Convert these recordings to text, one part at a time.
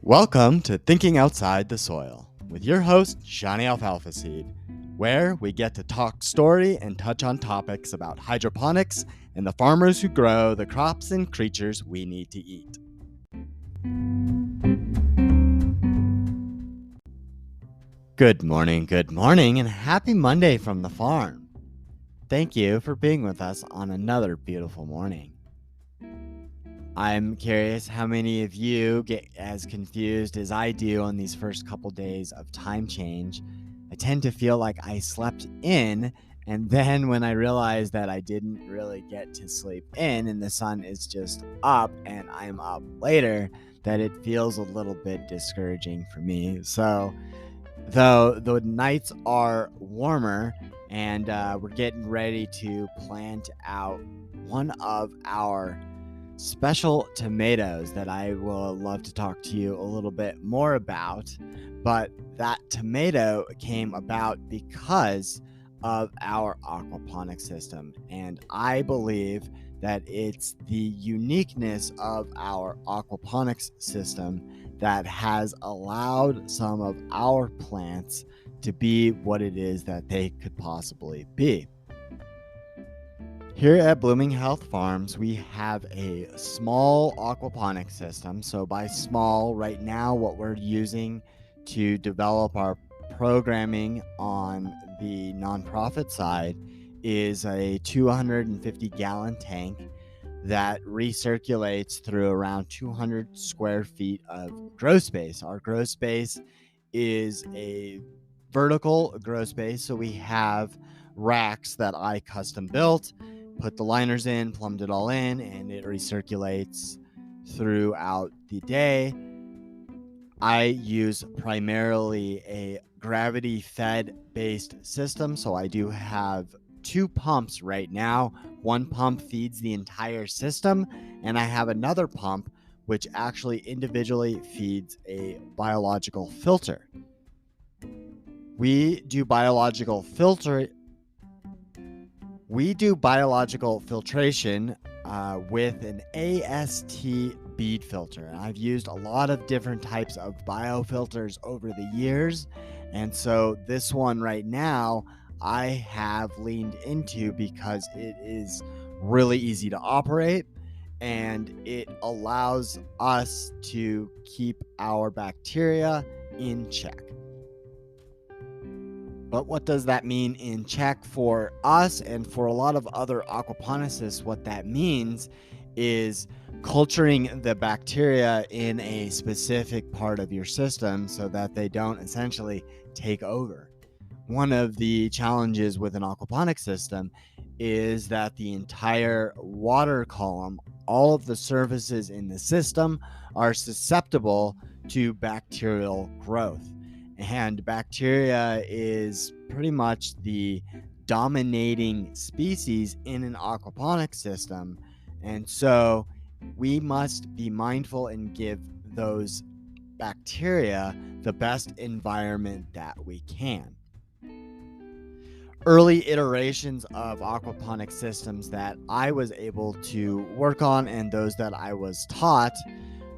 Welcome to Thinking Outside the Soil with your host, Seany Alfalfaseed, where we get to talk story and touch on topics about hydroponics and the farmers who grow the crops and creatures we need to eat. Good morning, and happy Monday from the farm. Thank you for being with us on another beautiful morning. I'm curious how many of you get as confused as I do on these first couple days of time change. I tend to feel like I slept in, and then when I realize that I didn't really get to sleep in and the sun is just up and I'm up later, that it feels a little bit discouraging for me. So, though the nights are warmer and we're getting ready to plant out one of our special tomatoes that I will love to talk to you a little bit more about. But that tomato came about because of our aquaponics system. And I believe that it's the uniqueness of our aquaponics system that has allowed some of our plants to be what it is that they could possibly be. Here at Blooming Health Farms, we have a small aquaponics system. So by small, right now, what we're using to develop our programming on the nonprofit side is a 250-gallon tank that recirculates through around 200 square feet of grow space. Our grow space is a vertical grow space, so we have racks that I custom built, put the liners in, plumbed it all in, and it recirculates throughout the day. I use primarily a gravity fed based system, so I do have two pumps right now. One pump feeds the entire system, and I have another pump which actually individually feeds a biological filter. We do biological filtration with an AST bead filter. And I've used a lot of different types of biofilters over the years. And so this one right now I have leaned into because it is really easy to operate and it allows us to keep our bacteria in check. But what does that mean in check for us and for a lot of other aquaponicists? What that means is culturing the bacteria in a specific part of your system so that they don't essentially take over. One of the challenges with an aquaponic system is that the entire water column, all of the surfaces in the system, are susceptible to bacterial growth. And bacteria is pretty much the dominating species in an aquaponic system. And so we must be mindful and give those bacteria the best environment that we can. Early iterations of aquaponic systems that I was able to work on and those that I was taught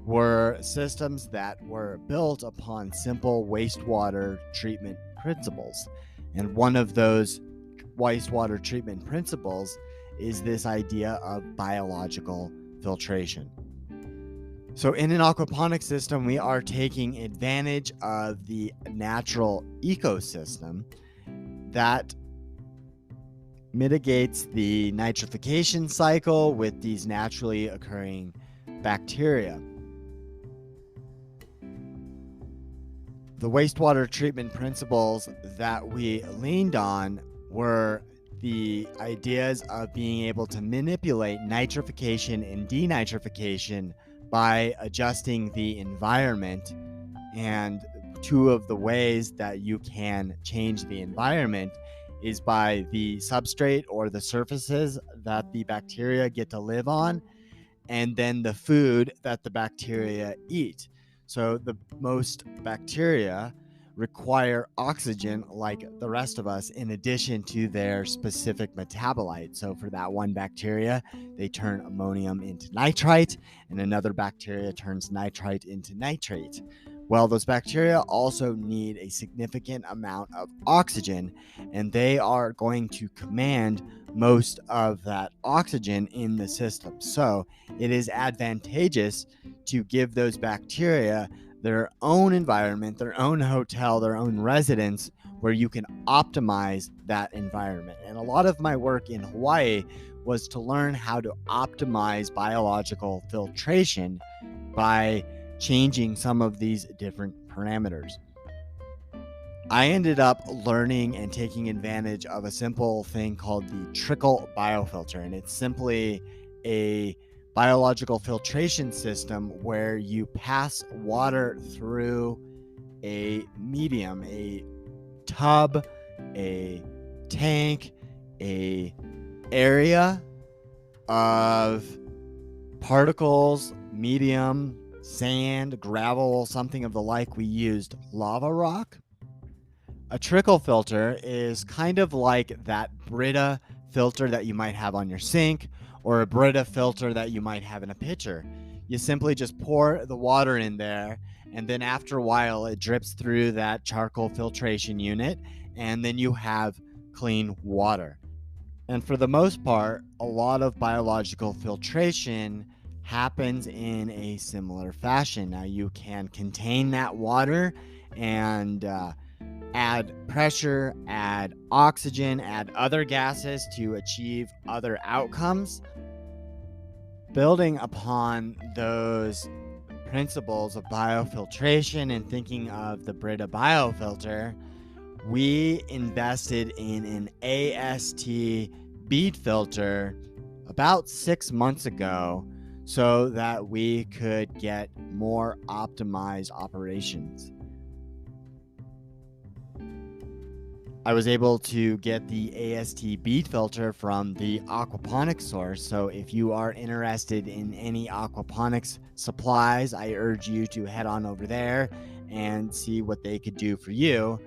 were systems that were built upon simple wastewater treatment principles. And one of those wastewater treatment principles is this idea of biological filtration. So in an aquaponic system, we are taking advantage of the natural ecosystem that mitigates the nitrification cycle with these naturally occurring bacteria. The wastewater treatment principles that we leaned on were the ideas of being able to manipulate nitrification and denitrification by adjusting the environment. And two of the ways that you can change the environment is by the substrate or the surfaces that the bacteria get to live on, and then the food that the bacteria eat. So the most bacteria require oxygen like the rest of us in addition to their specific metabolite. So for that one bacteria, they turn ammonium into nitrite, and another bacteria turns nitrite into nitrate. Well, those bacteria also need a significant amount of oxygen, and they are going to command most of that oxygen in the system. So it is advantageous to give those bacteria their own environment, their own hotel, their own residence, where you can optimize that environment. And a lot of my work in Hawaii was to learn how to optimize biological filtration by changing some of these different parameters. I ended up learning and taking advantage of a simple thing called the trickle biofilter, and it's simply a biological filtration system where you pass water through a medium, a tub, a tank, a area of particles, medium, sand, gravel, something of the like. We used lava rock. A trickle filter is kind of like that Brita filter that you might have on your sink, or a Brita filter that you might have in a pitcher. You simply just pour the water in there, and then after a while it drips through that charcoal filtration unit, and then you have clean water. And for the most part, a lot of biological filtration happens in a similar fashion. Now, you can contain that water and add pressure, add oxygen, add other gases to achieve other outcomes. Building upon those principles of biofiltration and thinking of the Brita biofilter, we invested in an AST bead filter about 6 months ago so that we could get more optimized operations. I was able to get the AST bead filter from the aquaponics source. So if you are interested in any aquaponics supplies, I urge you to head on over there and see what they could do for you.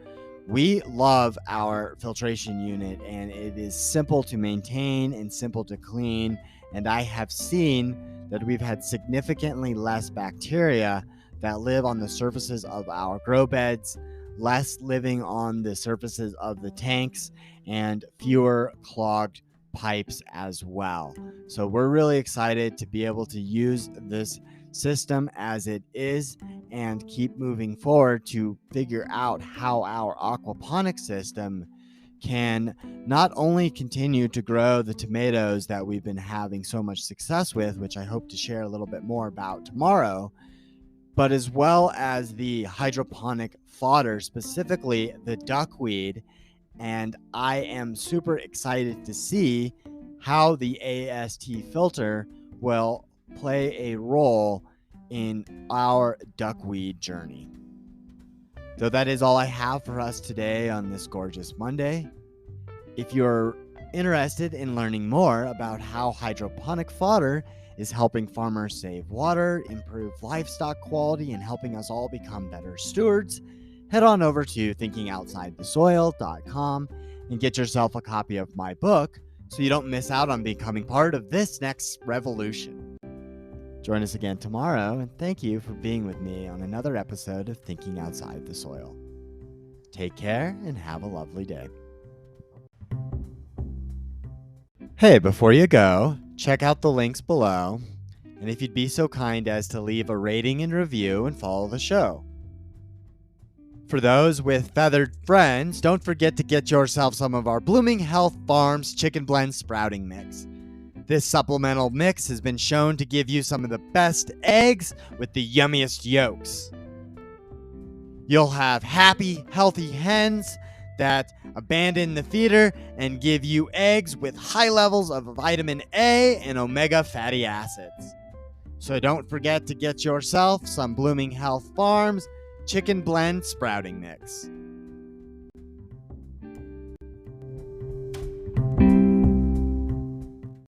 We love our filtration unit, and it is simple to maintain and simple to clean. And I have seen that we've had significantly less bacteria that live on the surfaces of our grow beds, less living on the surfaces of the tanks, and fewer clogged pipes as well. So we're really excited to be able to use this system as it is and keep moving forward to figure out how our aquaponics system can not only continue to grow the tomatoes that we've been having so much success with, which I hope to share a little bit more about tomorrow, but as well as the hydroponic fodder, specifically the duckweed. And I am super excited to see how the AST filter will play a role in our duckweed journey. So that is all I have for us today on this gorgeous Monday. If you're interested in learning more about how hydroponic fodder is helping farmers save water, improve livestock quality, and helping us all become better stewards, head on over to thinkingoutsidethesoil.com and get yourself a copy of my book so you don't miss out on becoming part of this next revolution. Join us again tomorrow, and thank you for being with me on another episode of Thinking Outside the Soil. Take care and have a lovely day. Hey, before you go, check out the links below, and if you'd be so kind as to leave a rating and review and follow the show. For those with feathered friends, don't forget to get yourself some of our Blooming Health Farms Chicken Blend Sprouting Mix. This supplemental mix has been shown to give you some of the best eggs with the yummiest yolks. You'll have happy, healthy hens that abandon the feeder and give you eggs with high levels of vitamin A and omega fatty acids. So don't forget to get yourself some Blooming Health Farms Chicken Blend Sprouting Mix.